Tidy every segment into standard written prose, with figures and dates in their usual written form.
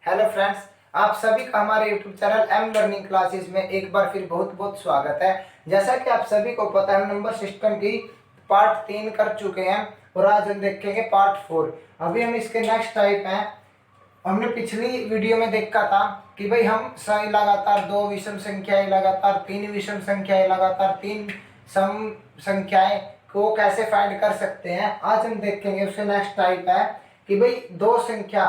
Hello friends, आप सभी का हमारे YouTube channel am learning classes में एक बार फिर बहुत बहुत स्वागत है। जैसा कि आप सभी को पता है, हम नंबर सिस्टम की पार्ट 3 कर चुके हैं और आज हम देखेंगे पार्ट 4। अभी हम इसके नेक्स्ट टाइप हैं। हमने पिछली वीडियो में देखा था कि भाई हम लगातार 2 विषम संख्याएं, लगातार 3 विषम संख्याएं, लगातार 3 सम संख्याएं को कैसे फाइंड कर सकते हैं। आज हम देखेंगे उसके नेक्स्ट टाइप है कि भाई 2 संख्या।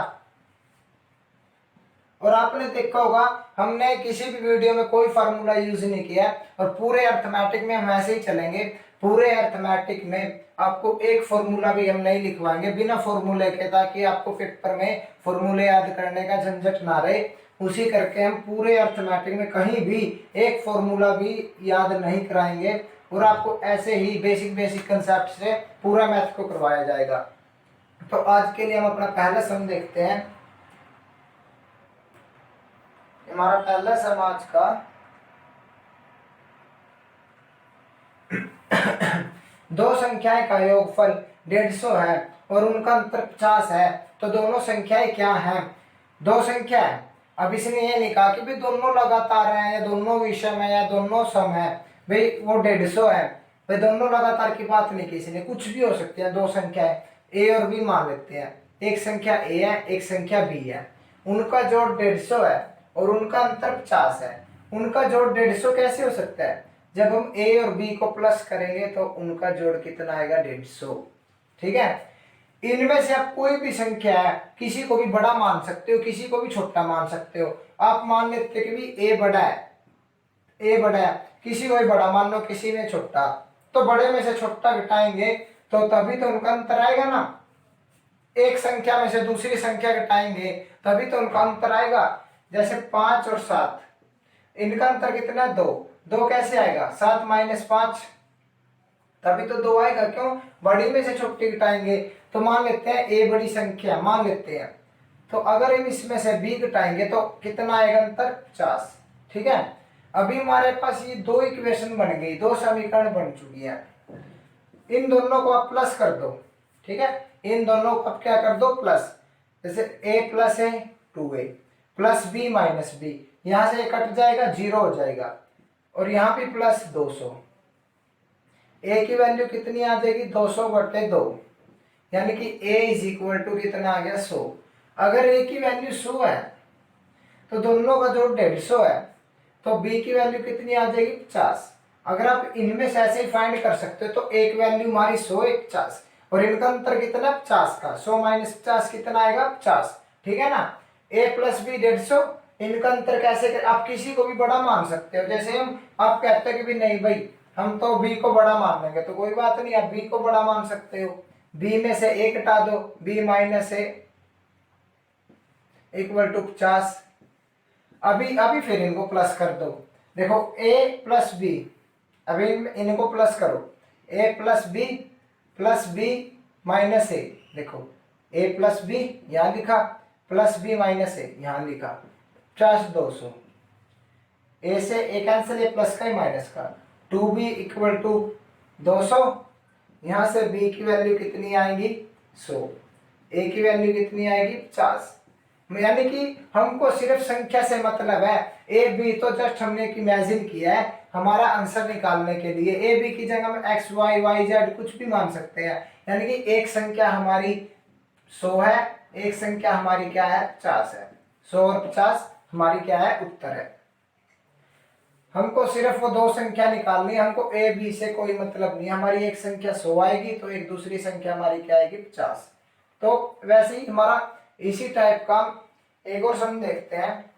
और आपने देखा होगा, हमने किसी भी वीडियो में कोई फार्मूला यूज नहीं किया और पूरे अर्थमेटिक में हम ऐसे ही चलेंगे। पूरे अर्थमेटिक में आपको एक फॉर्मूला भी हम नहीं लिखवाएंगे बिना फॉर्मूले के, ताकि आपको पेपर में फॉर्मूले याद करने का झंझट ना रहे। उसी करके हम पूरे अर्थमेटिक में कहीं भी एक फॉर्मूला भी याद नहीं कराएंगे और आपको ऐसे ही बेसिक बेसिक कंसेप्ट से पूरा मैथ को करवाया जाएगा। तो आज के लिए हम अपना पहला सम देखते हैं। हमारा पहला सम आज का दो संख्याएं का योगफल 150 है और उनका अंतर 50 है, तो दोनों संख्याएं क्या हैं। दो संख्या है। अब इसने ये नहीं कहा कि भाई दोनों लगातार हैं या दोनों विषम है या दोनों सम है। भाई वो 150 है, भाई दोनों लगातार की बात नहीं की इसने, कुछ भी हो सकती है। दो संख्याएं ए और बी मान लेते हैं। एक संख्या ए है, एक संख्या बी है। उनका जोड़ 150 है और उनका अंतर 50 है। उनका जोड़ 150 कैसे हो सकता है? जब हम ए और बी को प्लस करेंगे तो उनका जोड़ कितना आएगा? 150। ठीक है। इनमें से आप कोई भी संख्या है, किसी को भी बड़ा मान सकते हो, किसी को भी छोटा मान सकते हो। आप मान लेते कि भी ए बड़ा है, ए बड़ा है, किसी को भी बड़ा मान लो, किसी में छोटा। तो बड़े में से छोटा घटाएंगे तो तभी तो उनका अंतर आएगा ना। एक संख्या में से दूसरी संख्या घटाएंगे तभी तो उनका अंतर आएगा। जैसे 5 और 7, इनका अंतर कितना है? 2। 2 कैसे आएगा? 7 - 5, तभी तो 2 आएगा। क्यों? बड़ी में से छोटी घटाएंगे। तो मान लेते हैं ए बड़ी संख्या मान लेते हैं, तो अगर हम इसमें से बी घटाएंगे तो कितना आएगा अंतर? 50। ठीक है। अभी हमारे पास ये दो इक्वेशन बन गई, दो समीकरण बन चुकी है। इन दोनों को आप प्लस कर दो। ठीक है। इन दोनों को आप क्या कर दो? प्लस। जैसे a प्लस है 2a plus b minus B, यहां से कट जाएगा, 0 हो जाएगा। और यहाँ भी प्लस 200। a की वैल्यू कितनी आ जाएगी? 200/2, यानी कि a इज इक्वल टू कितना आ गया? 100। अगर a की वैल्यू 100 है तो दोनों का जोड़ 150 है, तो b की वैल्यू कितनी आ जाएगी? 50। अगर आप इनमें से ऐसे ही फाइंड कर सकते हो तो एक वैल्यू हमारी 100, एक 50, और इनका अंतर कितना? 50 का। 100 - 50 कितना आएगा? 50। ठीक है ना। a प्लस बी 150, इनका अंतर कैसे कर? आप किसी को भी बड़ा मान सकते हो। जैसे हम आप कहते हो कि भी नहीं भाई हम तो b को बड़ा मान लेंगे, तो कोई बात नहीं, आप b को बड़ा मान सकते हो। b में से a घटा दो, b minus a equal to 50। अभी फिर इनको प्लस कर दो। देखो a प्लस बी, अभी इनको प्लस करो। a प्लस बी माइनस ए, देखो a प्लस बी यहाँ लिखा, प्लस बी माइनस ए यहाँ लिखा। 50 200, a से a कैंसिल, a प्लस का ही माइनस का। 2b इक्वल टू 200, यहाँ से b की वैल्यू कितनी आएगी? 100। a की वैल्यू कितनी आएगी? 50। यानी कि हमको सिर्फ संख्या से मतलब है। ए बी तो जस्ट हमने एक इमेजिन किया है हमारा आंसर निकालने के लिए। ए बी की जगह में एक्स वाई वाई जेड कुछ भी मान सकते हैं। यानी कि एक संख्या हमारी 100 है, एक संख्या हमारी क्या है? 50 है। 100 और 50 हमारी क्या है? उत्तर है। हमको सिर्फ वो दो संख्या निकालनी है, हमको ए बी से कोई मतलब नहीं। हमारी एक संख्या 100 आएगी तो एक दूसरी संख्या हमारी क्या आएगी? 50। तो वैसे ही हमारा इसी टाइप का एक और सम देखते हैं।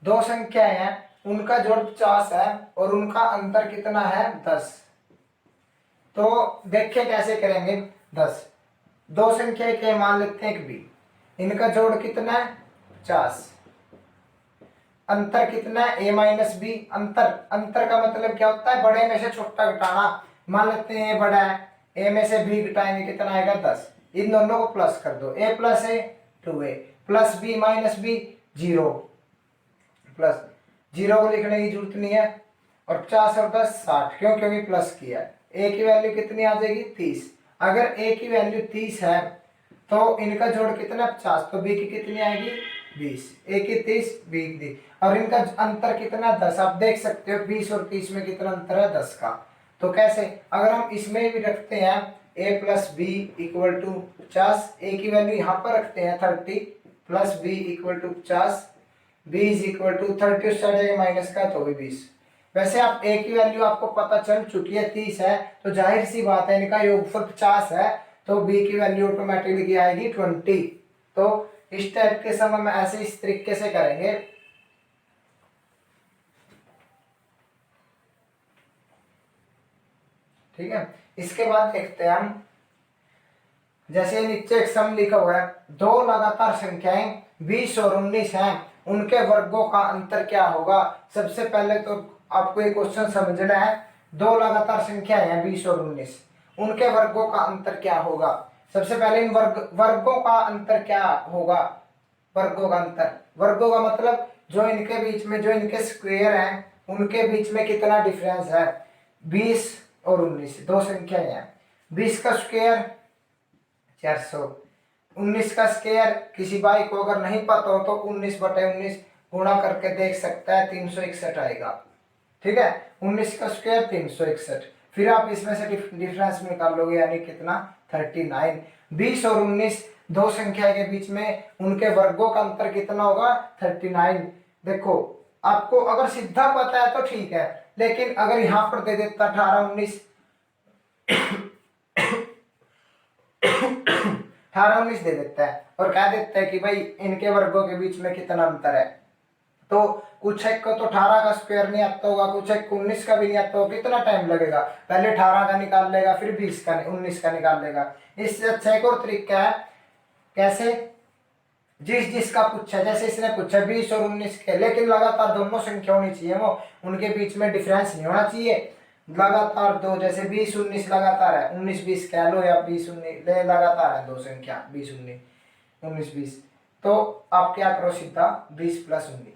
दो संख्याएं हैं, उनका जोड़ 50 है और उनका अंतर कितना है? 10। तो देखिए कैसे करेंगे। 10, दो संख्या के मान लेते हैं एक बी, इनका जोड़ कितना है? 50। अंतर कितना है? a minus B. अंतर का मतलब क्या होता है? बड़े में से छोटा घटाना। मान लेते हैं a बड़ा है, a में से b घटाएंगे कितना आएगा? 10। इन दोनों को प्लस कर दो। a plus a 2a plus b minus B 0, plus 0 को लिखने की जरूरत नहीं है। और 50 और 10 60, क्यों? क्योंकि प्लस किया है। a की वैल्यू कितनी आ जाएगी? 30। अगर a की वैल्यू 30 है तो इनका जोड़ कितना 50, तो बी की कितनी आएगी 20, ए की 30, बी की 30, और इनका अंतर कितना 10। आप देख सकते हो 20 और 30 में कितना अंतर है 10 का। तो कैसे, अगर हम इसमें भी रखते हैं a plus B equal to 50, A की वैल्यू यहाँ पर रखते हैं 30 plus B equal to 50, B is equal to 30 उस साइड माइनस का तो भी 20। वैसे आप ए की वैल्यू आपको पता चल चुकी है 30 है, तो जाहिर सी बात है इनका योगफल 50 है, तो बी की वैल्यू ऑटोमेटिकली आएगी 20। तो इस टाइप के सम हम ऐसे इस तरीके से करेंगे। ठीक है, इसके बाद देखते हैं हम, जैसे नीचे एक सम लिखा हुआ है, दो लगातार संख्याएं 20 और 19 हैं, उनके वर्गों का अंतर क्या होगा। सबसे पहले तो आपको एक क्वेश्चन समझना है, दो लगातार संख्याएं हैं 20 और 19, उनके वर्गों का अंतर क्या होगा। सबसे पहले इन वर्गों का अंतर क्या होगा। वर्गों का अंतर, वर्गों का मतलब जो इनके बीच में, जो इनके स्क्वायर हैं उनके बीच में कितना डिफरेंस है। 20 और 19 दो संख्याएं हैं, 20 का स्क्वायर 400, 19 का स्क्वायर किसी भाई को अगर नहीं पता हो तो 19/19 गुणा करके देख सकता है, 361 आएगा। ठीक है, 19 का स्क्वायर 361, फिर आप इसमें से डिफरेंस निकालोगे यानी कितना 39। 20 और 19 दो संख्या के बीच में उनके वर्गों का अंतर कितना होगा 39। देखो आपको अगर सीधा पता है तो ठीक है, लेकिन अगर यहाँ पर दे देता 18 19 दे देता है और कह देता है कि भाई इनके वर्गों के बीच में कितना अंतर है, तो कुछ एक को तो 18 का स्क्वायर नहीं आता होगा, कुछ एक 19 का भी नहीं आता होगा, कितना टाइम लगेगा, पहले 18 का निकाल लेगा फिर 20 का 19 का निकाल लेगा। इससे अच्छा एक और तरीका है, कैसे, जिसका पूछा, जैसे इसने पूछा 20 और 19 के, लेकिन लगातार दोनों संख्या होनी चाहिए, वो उनके बीच में डिफरेंस नहीं होना चाहिए। लगातार दो, जैसे 20 19 लगातार है, 19 20 कह लो या 20 19 लगातार है दो संख्या 20 19 19 20, तो आप क्या करो सीधा 20 प्लस 19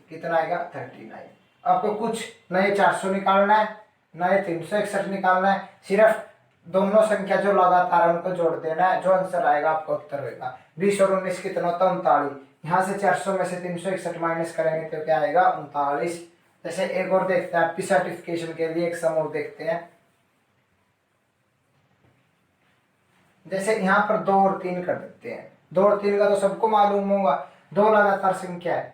कितना आएगा 39। आपको कुछ नए 400 निकालना है, नए 361 निकालना है, सिर्फ दोनों संख्या जो लगातार है उनको जोड़ देना है, जो आंसर आएगा आपका उत्तर होगा। 20 और 19 कितना होता है 39, यहाँ से 400 में से 361 माइनस करेंगे तो क्या आएगा 39। जैसे एक और देखते हैं, आपकी सर्टिफिकेशन के लिए एक सम और देखते हैं। जैसे यहाँ पर 2 और 3 कर देते हैं, 2 और 3 का तो सबको मालूम होगा, दो लगातार संख्या है,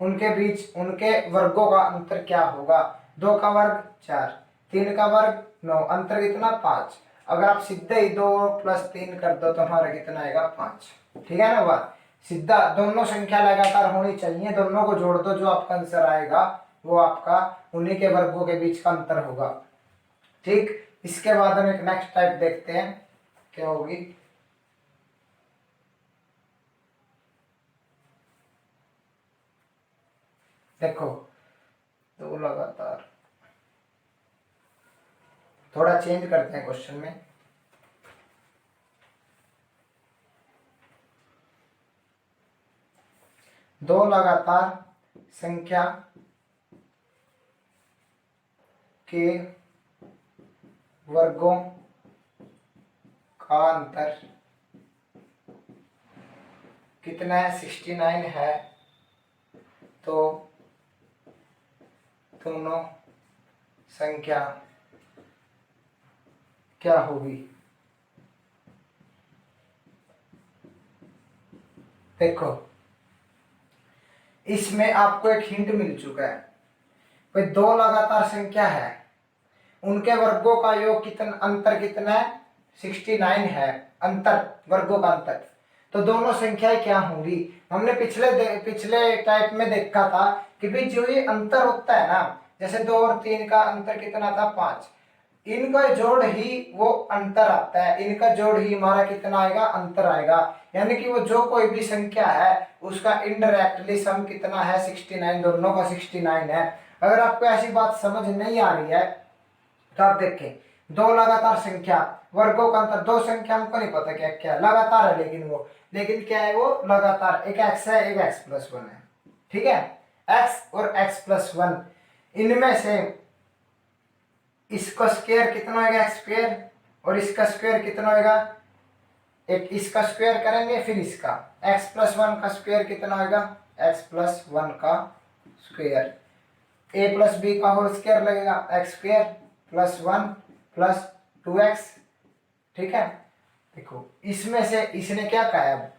उनके बीच उनके वर्गों का अंतर क्या होगा। 2 का वर्ग 4, 3 का वर्ग 9, अंतर कितना 5। अगर आप सीधे ही 2 + 3 कर दो तो हमारा कितना आएगा 5। ठीक है ना बात, सीधा दोनों संख्या लगातार होनी चाहिए, दोनों को जोड़ दो, जो आपका आंसर आएगा वो आपका उन्हीं के वर्गों के बीच का अंतर होगा। ठीक, इसके बाद हम एक नेक्स्ट टाइप देखते हैं क्या होगी। देखो दो लगातार, थोड़ा चेंज करते हैं क्वेश्चन में। दो लगातार संख्या के वर्गों का अंतर कितना है 69 है, तो दोनों संख्या क्या होगी। देखो इसमें आपको एक हिंट मिल चुका है, भाई दो लगातार संख्या है, उनके वर्गों का योग कितना, अंतर कितना है 69 है, अंतर वर्गों का अंतर, तो दोनों संख्याएं क्या होंगी। हमने पिछले टाइप में देखा था कि भाई जो ये अंतर होता है ना, जैसे 2 और 3 का अंतर कितना था 5, इनका जोड़ ही वो अंतर आता है, इनका जोड़ ही हमारा कितना आएगा अंतर आएगा, यानी कि वो जो कोई भी संख्या है उसका इनडायरेक्टली सम कितना है 69, दोनों का 69 है। अगर आपको ऐसी बात समझ नहीं आ रही है तो आप देखें, दो लगातार संख्या वर्गों का अंतर, दो संख्या हमको नहीं पता क्या क्या लगातार है, लेकिन क्या है वो लगातार, एक x है एक x+1 है। ठीक है, x और x+1, इनमें से इसका स्क्वायर कितना होगा x² और इसका स्क्वायर कितना होगा एक इसका स्क्वायर करेंगे फिर इसका, x प्लस 1 का स्क्वायर कितना होगा, x प्लस 1 का स्क्वायर, a प्लस बी का होल स्क्वायर लगेगा, x square plus 1 plus 2x। ठीक है, देखो इसमें से इसने क्या कहा है,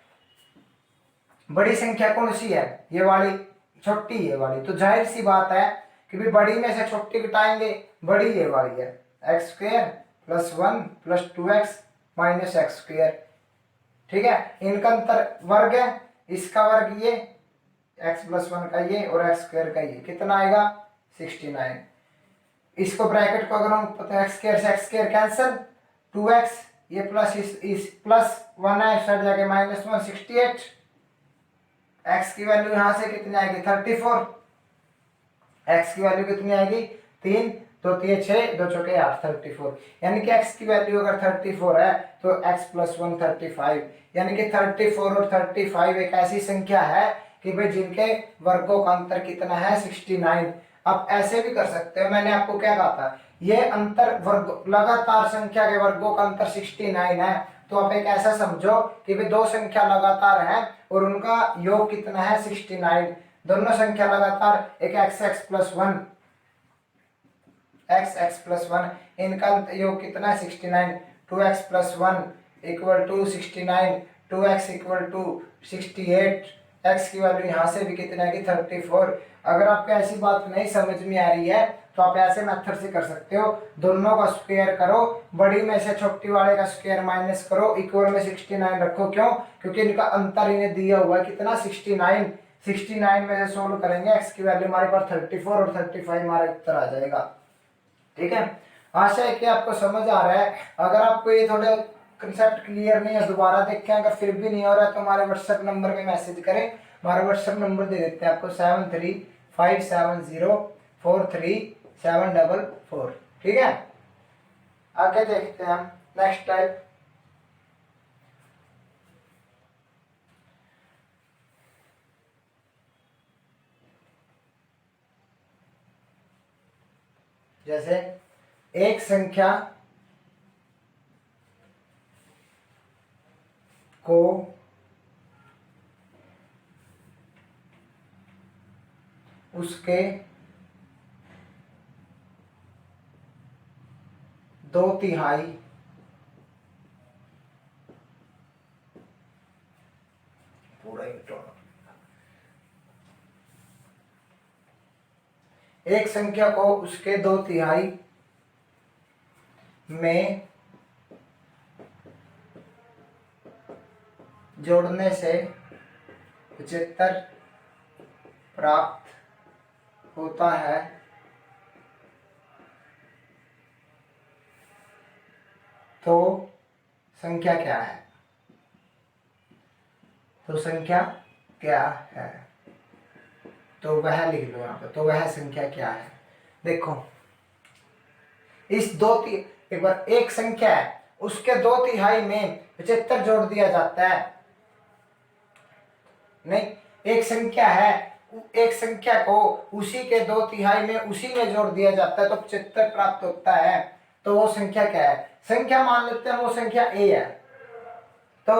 बड़ी संख्या कौन सी है, ये वाली, छोटी ये वाली, तो जाहिर सी बात है कि भी बड़ी में से छोटी घटाएंगे, बड़ी ये वाली है, x square plus 1 plus 2x minus x square. ठीक है, इनका अंतर वर्ग है, इसका वर्ग ये, x प्लस 1 का ये और x स्क्वायर का ये, कितना आएगा 69। इसको ब्रैकेट को अगर हम पता है एक्स स्क्वायर से एक्स स्क्वायर कैंसिल, 2x ये प्लस इस प्लस 1 है, साइड जाके माइनस 1, 68। x की वैल्यू यहां से कितनी आएगी 34, x की वैल्यू कितनी आएगी 3, तो 3 6 2 चौके 8, 34। यानी कि x की वैल्यू अगर 34 है तो x प्लस 1 35, यानी कि 34 और 35 एक ऐसी संख्या है कि भाई जिनके वर्गों का अंतर कितना है 69। आप ऐसे भी कर सकते हो, मैंने आपको क्या कहा था, ये अंतर वर्ग लगातार संख्या के वर्गों का अंतर 69 है, तो आप एक ऐसा समझो कि वे दो संख्या लगातार हैं और उनका योग कितना है 69। दोनों संख्या लगातार, एक x प्लस 1, x प्लस 1, इनका योग कितना है 69, 2x plus 1 equal to 69, 2x equal to 68, x की वैल्यू यहाँ से भी कितना है कि 34। अगर आपको ऐसी बात नहीं समझ में आ रही है तो आप ऐसे मेथड से कर सकते हो, दोनों का स्क्वायर करो, बड़ी में से छोटी वाले का स्क्वायर माइनस करो, इक्वल में 69 रखो। क्यों, क्योंकि इनका अंतर इन्हें दिया हुआ है कितना 69। 69 में से सोल्व करेंगे, x की वैल्यू हमारे पास 34 और 35 हमारा उत्तर आ जाएगा। ठीक है, आशा है कि आपको समझ आ रहा है। अगर आपको ये थोड़े कंसेप्ट क्लियर नहीं है दोबारा देखें, अगर फिर भी नहीं हो रहा है तो हमारे व्हाट्सएप नंबर पे मैसेज करें। हमारा व्हाट्सएप नंबर दे देते हैं आपको 7357043744। ठीक है, आगे देखते हैं हम नेक्स्ट टाइप। जैसे एक संख्या को उसके 2/3 पूरा एक संख्या को उसके 2/3 में जोड़ने से 75 प्राप्त होता है, तो संख्या क्या है, तो संख्या क्या है, तो वह लिख लो यहाँ पे, तो वह संख्या क्या है। देखो इस एक बार एक संख्या है उसके 2/3 में 75 जोड़ दिया जाता है, नहीं, एक संख्या है, एक संख्या को उसी के 2/3 में उसी में जोड़ दिया जाता है तो 75 प्राप्त होता है, तो वो संख्या क्या है। संख्या मान लेते हैं वो संख्या a है, तो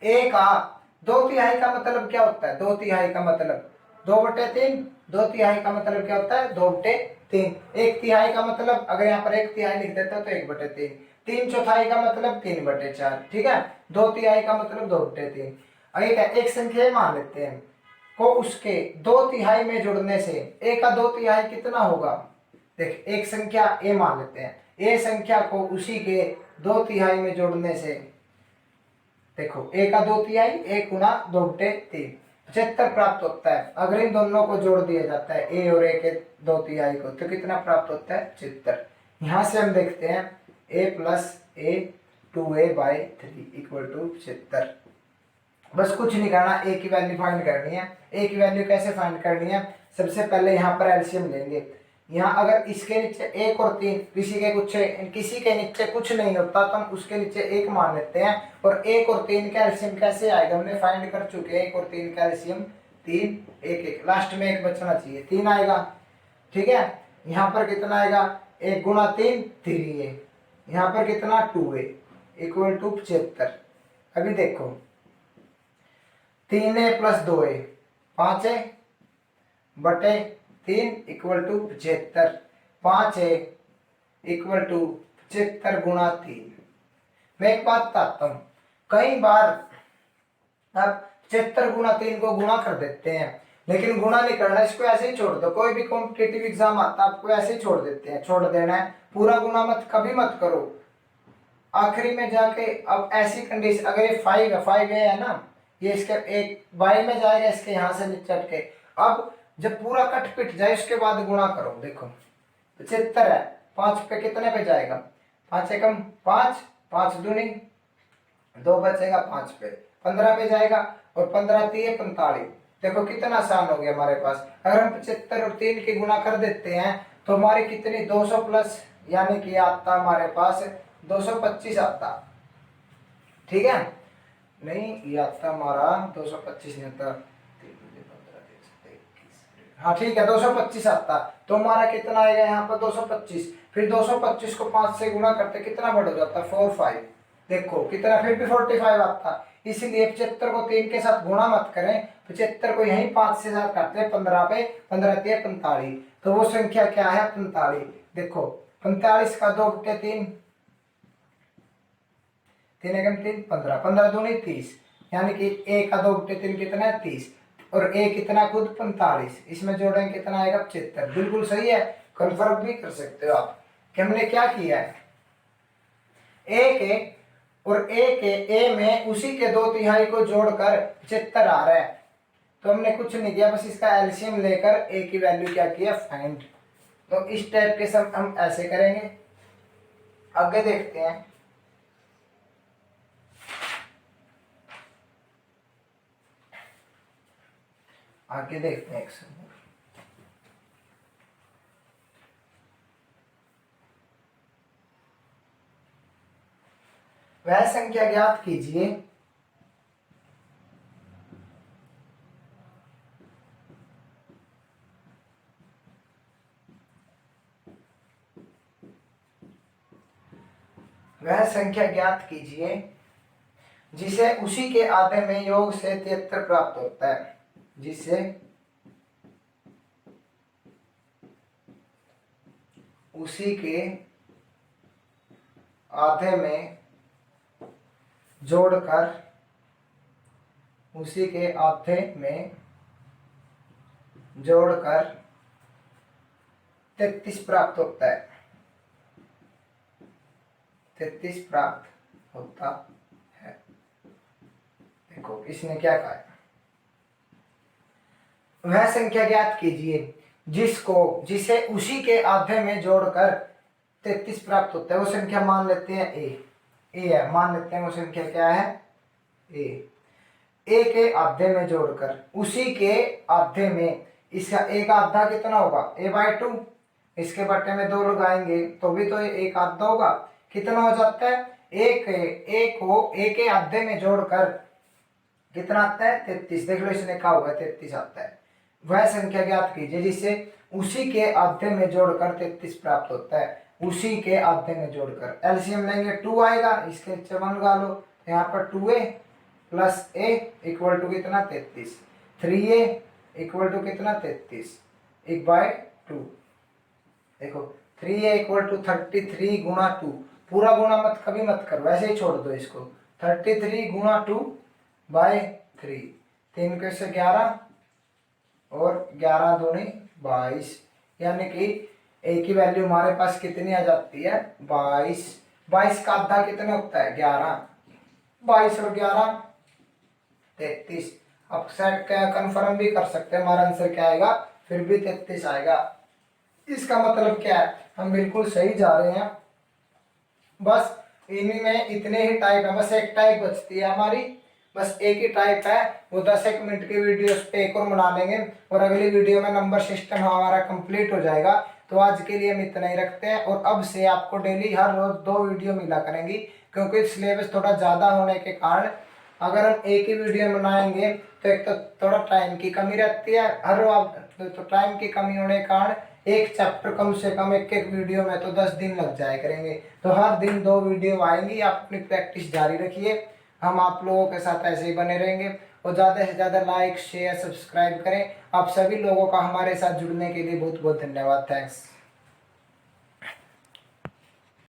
a का 2/3 का मतलब क्या होता है, 2/3 का मतलब 2/3, 2/3 का मतलब क्या होता है 2/3, 1/3 का मतलब अगर यहाँ पर 1/3 लिख देता है तो 1/3, 3/4 का मतलब 3/4। ठीक है, 2/3 का मतलब 2/3। एक संख्या मान लेते हैं को उसके 2/3 में जोड़ने से a का 2/3 कितना होगा। देख एक संख्या a मान लेते हैं, a संख्या को उसी के 2/3 में जोड़ने से, देखो a का 2/3 1 गुना 2/3 75 प्राप्त होता है। अगर इन दोनों को जोड़ दिया जाता है a और a के 2/3 को, तो कितना प्राप्त होता है 75। यहाँ से हम देखते हैं a plus a 2a/3 equal to 75। बस कुछ नहीं करना, a की वैल्यू फाइंड करनी है। a की वैल्यू कैसे फाइंड करनी है, सबसे पहले यहाँ पर एलसीएम लेंगे। यहाँ अगर इसके नीचे 1 और 3 किसी के नीचे कुछ नहीं होता तो हम उसके नीचे 1 मान लेते हैं, और 1 और 3 का एलसीएम कैसे आएगा हमने फाइंड कर चुके हैं। 1 और 3 का एलसीएम 3, 1 1, लास्ट में 1 बचना चाहिए, 3 आएगा। ठीक है, यहाँ पर कितना आएगा 1 गुना 3 3a, यहाँ पर कितना 2a इक्वल टू 75। अभी देखो 3a + 2a 5a बटे 3 = 75। 5a = 75 गुणा 3। मैं एक बात बताता हूँ, कई बार आप 75 गुणा 3 को गुणा कर देते हैं, लेकिन गुणा नहीं करना, इसको ऐसे ही छोड़ दो। कोई भी कॉम्पिटिटिव एग्जाम आता है आपको ऐसे ही छोड़ देते हैं, छोड़ देना है, पूरा गुणा मत कभी मत करो। आखिरी में जाके अब ऐसी कंडीशन, अगर ये 5 है, 5a है ना, ये इसके एक y में जाएगा, इसके यहाँ से निचट के। अब जब पूरा कट पिट जाए उसके बाद गुणा करो। देखो 75 है, 5 पे कितने पे जाएगा, 5 एकम 5, 5 दूनी 2 बचेगा, 5 पे 15 पे जाएगा, और 15 3 45। देखो कितना आसान हो गया हमारे पास। अगर हम 75 और 3 की गुणा कर देते हैं तो हमारी कितनी 200 प्लस, यानी कि आता हमारे पास 225 आता। ठीक है, नहीं ये आता हमारा 225 नहीं आता, हाँ ठीक है 225 आता। तो हमारा कितना आएगा यहाँ पर 225। फिर 225 को 5 से गुणा करते कितना बढ़ हो जाता, 45। देखो कितना, फिर भी 45 आता। इसलिए 75 को 3 के साथ गुणा मत करें, 75 को यहीं 5 से साथ काटते हैं, 15 पे 15 3 45। तो वो संख्या क्या है, 45। देखो 45 का 2 बटे 3, 3 एकम 3 15, 15 दूनी 30, यानी कि a का 2 बटे 3 कितना है 30, और a कितना खुद 45, इसमें जोड़ेंगे कितना आएगा 75। बिल्कुल सही है, कन्फर्म भी कर सकते हो आप कि हमने क्या किया है। a के और a के a में उसी के 2/3 को जोड़कर 75 आ रहा है। तो हमने कुछ नहीं किया, बस इसका एलसीएम लेकर a की वैल्यू क्या किया, फाइंड। तो इस टाइप के सब हम ऐसे करेंगे। आगे देखते हैं, आगे देखते हैं एक सम। वह संख्या ज्ञात कीजिए वह संख्या ज्ञात कीजिए जिसे उसी के आधे में योग से 73 प्राप्त होता है, जिसे उसी के आधे में जोड़कर, उसी के आधे में जोड़कर 33 प्राप्त होता है, 33 प्राप्त होता है। देखो इसने क्या कहा है, वह संख्या ज्ञात कीजिए जिसे उसी के आधे में जोड़कर 33 प्राप्त होता है। वो संख्या मान लेते हैं ए है, मान लेते हैं वो संख्या क्या है, ए के आधे में जोड़कर, उसी के आधे में, इसका एक आधा कितना होगा a/2, इसके बट्टे में 2 लगाएंगे तो भी तो एक आधा होगा, कितना हो जाता है, एक को a के आधे में जोड़कर कितना आता है 33। देख लो इसने कहा हुआ 33 आता है। वह संख्या ज्ञात कीजिए जिससे उसी के आधे में जोड़कर 33 प्राप्त होता है, उसी के आधे में जोड़कर। एलसीएम लेंगे 2 आएगा, इसके नीचे 1 लगा लो, तो यहाँ पर 2a + a = कितना 33, 3a = कितना 33, 1/2। देखो 3a = 33 गुणा 2, पूरा गुणा मत कभी मत करो, ऐसे ही छोड़ दो इसको। 33 गुणा 2/3, 3 के से 11 और 11 दूनी 22, यानी कि a की वैल्यू हमारे पास कितनी आ जाती है 22। 22 का आधा कितना होता है 11, 22 और 11 33। अब सेट क्या कंफर्म भी कर सकते हैं, हमारा आंसर क्या आएगा, फिर भी 33 आएगा। इसका मतलब क्या है, हम बिल्कुल सही जा रहे हैं। बस इन्हीं में इतने ही टाइप है, बस एक टाइप बचती है हमारी, बस एक ही टाइप है, वो 10 मिनट की वीडियो पे एक और बना लेंगे, और अगली वीडियो में नंबर सिस्टम हमारा कंप्लीट हो जाएगा। तो आज के लिए हम इतना ही रखते हैं, और अब से आपको डेली हर रोज 2 वीडियो मिला करेंगी, क्योंकि सिलेबस थोड़ा ज़्यादा होने के कारण अगर हम एक ही वीडियो बनाएंगे तो एक तो थोड़ा टाइम की कमी रहती है, हर रोज तो टाइम की कमी होने के कारण एक चैप्टर कम से कम एक वीडियो में तो 10 दिन लग जाए करेंगे। तो हर दिन 2 वीडियो आएंगी, आप अपनी प्रैक्टिस जारी रखिए। हम आप लोगों के साथ ऐसे ही बने रहेंगे और ज़्यादा से ज़्यादा लाइक शेयर सब्सक्राइब करें। आप सभी लोगों का हमारे साथ जुड़ने के लिए बहुत बहुत धन्यवाद। थैंक्स।